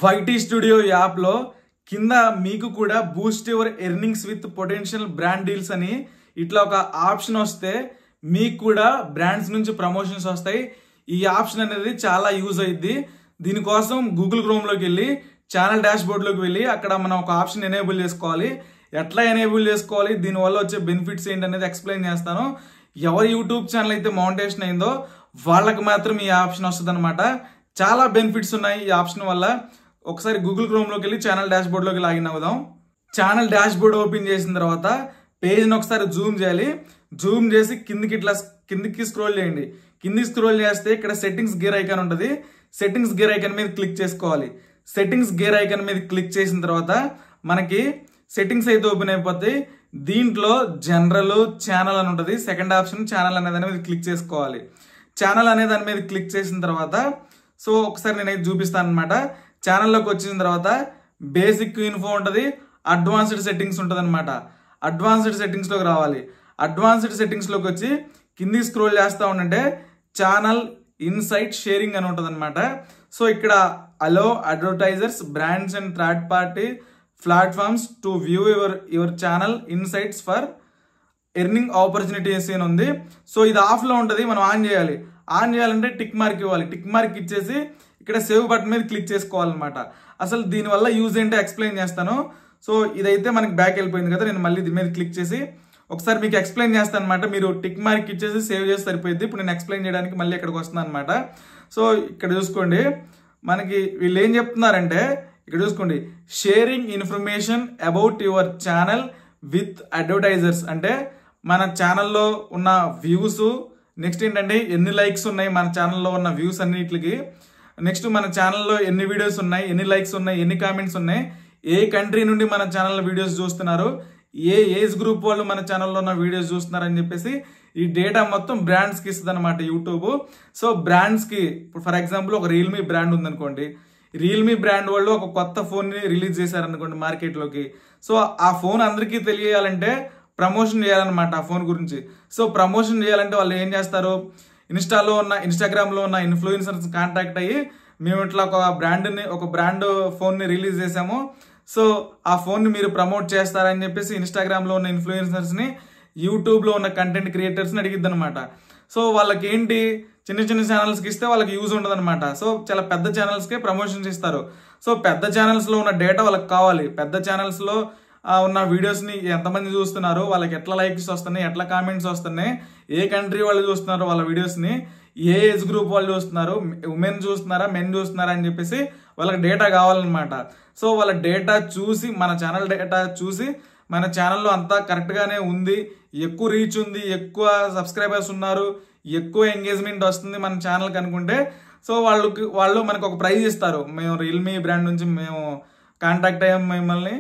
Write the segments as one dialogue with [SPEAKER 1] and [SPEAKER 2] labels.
[SPEAKER 1] YT studio యాప్లో కింద మీకు కూడా Boost your earnings with potential brand deals అని ఇట్లా ఒక ఆప్షన్ వస్తే మీకు కూడా బ్రాండ్స్ నుంచి ప్రమోషన్స్ వస్తాయి. ఈ ఆప్షన్ అనేది చాలా యూజ్ అయ్యిద్ది. దీనికోసం గూగుల్ క్రోమ్లోకి వెళ్ళి ఛానల్ డాష్ బోర్డ్లోకి వెళ్ళి అక్కడ మనం ఒక ఆప్షన్ ఎనేబుల్ చేసుకోవాలి. ఎట్లా ఎనేబుల్ చేసుకోవాలి, దీనివల్ల వచ్చే బెనిఫిట్స్ ఏంటి అనేది ఎక్స్ప్లెయిన్ చేస్తాను. ఎవరి యూట్యూబ్ ఛానల్ అయితే మౌంటేషన్ అయిందో వాళ్ళకి మాత్రం ఈ ఆప్షన్ వస్తుంది అనమాట. చాలా బెనిఫిట్స్ ఉన్నాయి ఈ ఆప్షన్ వల్ల. ఒకసారి గూగుల్ క్రోమ్లోకి వెళ్ళి ఛానల్ డాష్ బోర్డ్లోకి లాగిన్ అవుదాం. ఛానల్ డాష్ బోర్డ్ ఓపెన్ చేసిన తర్వాత పేజ్ని ఒకసారి జూమ్ చేయాలి. జూమ్ చేసి కిందికి స్క్రోల్ చేయండి. కిందికి స్క్రోల్ చేస్తే ఇక్కడ సెట్టింగ్స్ గేర్ ఐకాన్ ఉంటుంది. సెట్టింగ్స్ గేర్ ఐకాన్ మీద క్లిక్ చేసుకోవాలి. సెట్టింగ్స్ గేర్ ఐకాన్ మీద క్లిక్ చేసిన తర్వాత మనకి సెట్టింగ్స్ అయితే ఓపెన్ అయిపోతాయి. దీంట్లో జనరల్ ఛానల్ అని ఉంటుంది. సెకండ్ ఆప్షన్ ఛానల్ అనే దాని మీద క్లిక్ చేసుకోవాలి. ఛానల్ అనే దాని మీద క్లిక్ చేసిన తర్వాత సో ఒకసారి నేనైతే చూపిస్తాను అనమాట. ఛానల్లోకి వచ్చిన తర్వాత బేసిక్ ఇన్ఫో ఉంటుంది, అడ్వాన్స్డ్ సెట్టింగ్స్ ఉంటుంది అనమాట. అడ్వాన్స్డ్ సెట్టింగ్స్లోకి రావాలి. అడ్వాన్స్డ్ సెట్టింగ్స్లోకి వచ్చి కిందికి స్క్రోల్ చేస్తూ ఉంటే ఛానల్ ఇన్సైట్ షేరింగ్ అని ఉంటుంది అనమాట. సో ఇక్కడ allow advertisers brands and third party platforms to view your channel insights for earning opportunities అని ఉంది. సో ఇది ఆఫ్లో ఉంటుంది, మనం ఆన్ చేయాలి. ఆన్ చేయాలంటే టిక్ మార్క్ ఇవ్వాలి. టిక్ మార్క్ ఇచ్చేసి ఇక్కడ సేవ్ బటన్ మీద క్లిక్ చేసుకోవాలన్నమాట. అసలు దీనివల్ల యూజ్ ఏంటో ఎక్స్ప్లెయిన్ చేస్తాను. సో ఇదైతే మనకి బ్యాక్ వెళ్ళిపోయింది కదా, నేను మళ్ళీ దీని మీద క్లిక్ చేసి ఒకసారి మీకు ఎక్స్ప్లెయిన్ చేస్తాను అనమాట. మీరు టిక్ మార్క్ ఇచ్చేసి సేవ్ చేసి సరిపోయింది. ఇప్పుడు నేను ఎక్స్ప్లెయిన్ చేయడానికి మళ్ళీ ఇక్కడికి వస్తున్నాను అనమాట. సో ఇక్కడ చూసుకోండి, మనకి వీళ్ళు ఏం చెప్తున్నారంటే ఇక్కడ చూసుకోండి, sharing information about your channel with advertisers అంటే మన ఛానల్లో ఉన్న వ్యూస్, నెక్స్ట్ ఏంటంటే ఎన్ని లైక్స్ ఉన్నాయి మన ఛానల్లో ఉన్న వ్యూస్ అన్నిటికి, నెక్స్ట్ మన ఛానల్లో ఎన్ని వీడియోస్ ఉన్నాయి, ఎన్ని లైక్స్ ఉన్నాయి, ఎన్ని కామెంట్స్ ఉన్నాయి, ఏ కంట్రీ నుండి మన ఛానల్లో వీడియోస్ చూస్తున్నారు, ఏ ఏజ్ గ్రూప్ వాళ్ళు మన ఛానల్లో ఉన్న వీడియోస్ చూస్తున్నారు అని చెప్పేసి ఈ డేటా మొత్తం బ్రాండ్స్కి ఇస్తుంది అనమాట యూట్యూబ్. సో బ్రాండ్స్కి ఇప్పుడు ఫర్ ఎగ్జాంపుల్ ఒక రియల్మీ బ్రాండ్ ఉందనుకోండి, రియల్మీ బ్రాండ్ వాళ్ళు ఒక కొత్త ఫోన్ని రిలీజ్ చేశారనుకోండి మార్కెట్లోకి. సో ఆ ఫోన్ అందరికీ తెలియాలంటే ప్రమోషన్ చేయాలన్నమాట ఆ ఫోన్ గురించి. సో ప్రమోషన్ చేయాలంటే వాళ్ళు ఏం చేస్తారు, ఇన్స్టాగ్రామ్లో ఉన్న ఇన్ఫ్లుయెన్సర్స్ కాంటాక్ట్ అయ్యి మేము ఇట్లా ఒక బ్రాండ్ ఫోన్ని రిలీజ్ చేసాము, సో ఆ ఫోన్ని మీరు ప్రమోట్ చేస్తారని చెప్పేసి ఇన్స్టాగ్రామ్లో ఉన్న ఇన్ఫ్లుయెన్సర్స్ని, యూట్యూబ్లో ఉన్న కంటెంట్ క్రియేటర్స్ని అడిగిద్ది అనమాట. సో వాళ్ళకి ఏంటి, చిన్న చిన్న ఛానల్స్కి ఇస్తే వాళ్ళకి యూజ్ ఉండదు అనమాట. సో చాలా పెద్ద ఛానల్స్కే ప్రమోషన్స్ ఇస్తారు. సో పెద్ద ఛానల్స్లో ఉన్న డేటా వాళ్ళకి కావాలి. పెద్ద ఛానల్స్లో ఉన్న వీడియోస్ని ఎంతమంది చూస్తున్నారు, వాళ్ళకి ఎట్లా లైక్స్ వస్తున్నాయి, ఎట్లా కామెంట్స్ వస్తున్నాయి, ఏ కంట్రీ వాళ్ళు చూస్తున్నారు వాళ్ళ వీడియోస్ని, ఏ ఏజ్ గ్రూప్ వాళ్ళు చూస్తున్నారు, ఉమెన్ చూస్తున్నారా మెన్ చూస్తున్నారా అని చెప్పేసి వాళ్ళకి డేటా కావాలన్నమాట. సో వాళ్ళ డేటా చూసి, మన ఛానల్ డేటా చూసి మన ఛానల్లో అంతా కరెక్ట్గానే ఉంది, ఎక్కువ రీచ్ ఉంది, ఎక్కువ సబ్స్క్రైబర్స్ ఉన్నారు, ఎక్కువ ఎంగేజ్మెంట్ వస్తుంది మన ఛానల్కి అనుకుంటే సో వాళ్ళు మనకు ఒక ప్రైజ్ ఇస్తారు. మేము రియల్మీ బ్రాండ్ నుంచి మేము కాంటాక్ట్ అయ్యాము, మిమ్మల్ని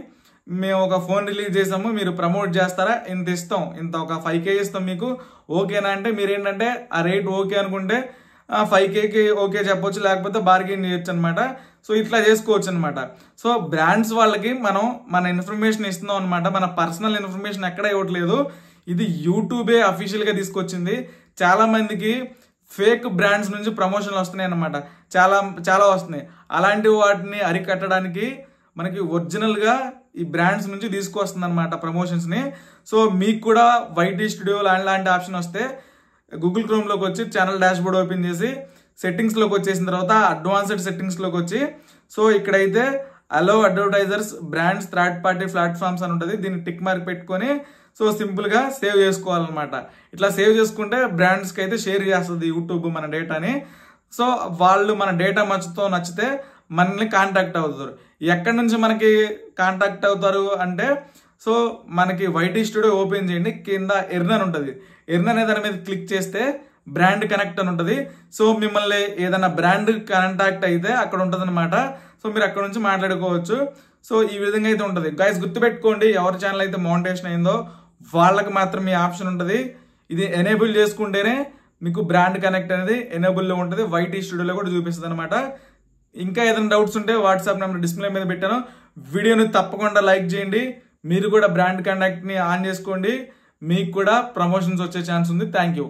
[SPEAKER 1] మేము ఒక ఫోన్ రిలీజ్ చేసాము, మీరు ప్రమోట్ చేస్తారా, ఇంత ఇస్తాం, ఇంత ఒక 5K ఇస్తాం మీకు, ఓకేనా అంటే మీరు ఏంటంటే ఆ రేట్ ఓకే అనుకుంటే 5Kకి ఓకే చెప్పొచ్చు, లేకపోతే బార్గెన్ చేయొచ్చు అనమాట. సో ఇట్లా చేసుకోవచ్చు అనమాట. సో బ్రాండ్స్ వాళ్ళకి మనం మన ఇన్ఫర్మేషన్ ఇస్తున్నాం అనమాట. మన పర్సనల్ ఇన్ఫర్మేషన్ ఎక్కడ ఇవ్వట్లేదు, ఇది యూట్యూబే అఫీషియల్గా తీసుకొచ్చింది. చాలా మందికి ఫేక్ బ్రాండ్స్ నుంచి ప్రమోషన్లు వస్తున్నాయి అనమాట, చాలా వస్తున్నాయి. అలాంటి వాటిని అరికట్టడానికి మనకి ఒరిజినల్గా ఈ బ్రాండ్స్ నుంచి తీసుకొస్తుంది అనమాట ప్రమోషన్స్ని. సో మీకు కూడా వైటీ స్టూడియో లాంటి ఆప్షన్ వస్తే గూగుల్ క్రోమ్లోకి వచ్చి ఛానల్ డాష్ బోర్డ్ ఓపెన్ చేసి సెట్టింగ్స్లోకి వచ్చేసిన తర్వాత అడ్వాన్స్డ్ సెట్టింగ్స్లోకి వచ్చి సో ఇక్కడైతే allow advertisers brands third party platforms అని ఉంటుంది. దీన్ని టిక్ మార్క్ పెట్టుకొని సో సింపుల్గా సేవ్ చేసుకోవాలన్నమాట. ఇట్లా సేవ్ చేసుకుంటే బ్రాండ్స్కి అయితే షేర్ చేస్తుంది యూట్యూబ్ మన డేటాని. సో వాళ్ళు మన డేటా నచ్చితే మనల్ని కాంటాక్ట్ అవుతారు. ఎక్కడి నుంచి మనకి కాంటాక్ట్ అవుతారు అంటే సో మనకి వైటీ స్టూడియో ఓపెన్ చేయండి, కింద ఎర్న్ అని ఉంటుంది. ఎర్న్ అనే దాని మీద క్లిక్ చేస్తే బ్రాండ్ కనెక్ట్ అని ఉంటుంది. సో మిమ్మల్ని ఏదైనా బ్రాండ్ కాంటాక్ట్ అయితే అక్కడ ఉంటుంది అనమాట. సో మీరు అక్కడ నుంచి మాట్లాడుకోవచ్చు. సో ఈ విధంగా అయితే ఉంటుంది. గైస్ గుర్తుపెట్టుకోండి, ఎవరి ఛానల్ అయితే మౌంటేషన్ అయిందో వాళ్ళకి మాత్రం ఈ ఆప్షన్ ఉంటుంది. ఇది ఎనేబుల్ చేసుకుంటేనే మీకు బ్రాండ్ కనెక్ట్ అనేది ఎనేబుల్లో ఉంటుంది. వైటీ స్టూడియోలో కూడా చూపిస్తుంది అనమాట. ఇంకా ఏదైనా డౌట్స్ ఉంటే వాట్సాప్ నెంబర్ డిస్ప్లే మీద పెట్టాను, వీడియోని తప్పకుండా లైక్ చేయండి. మీరు కూడా బ్రాండ్ కాంటాక్ట్ని ఆన్ చేసుకోండి, మీకు కూడా ప్రమోషన్స్ వచ్చే ఛాన్స్ ఉంది. Thank you.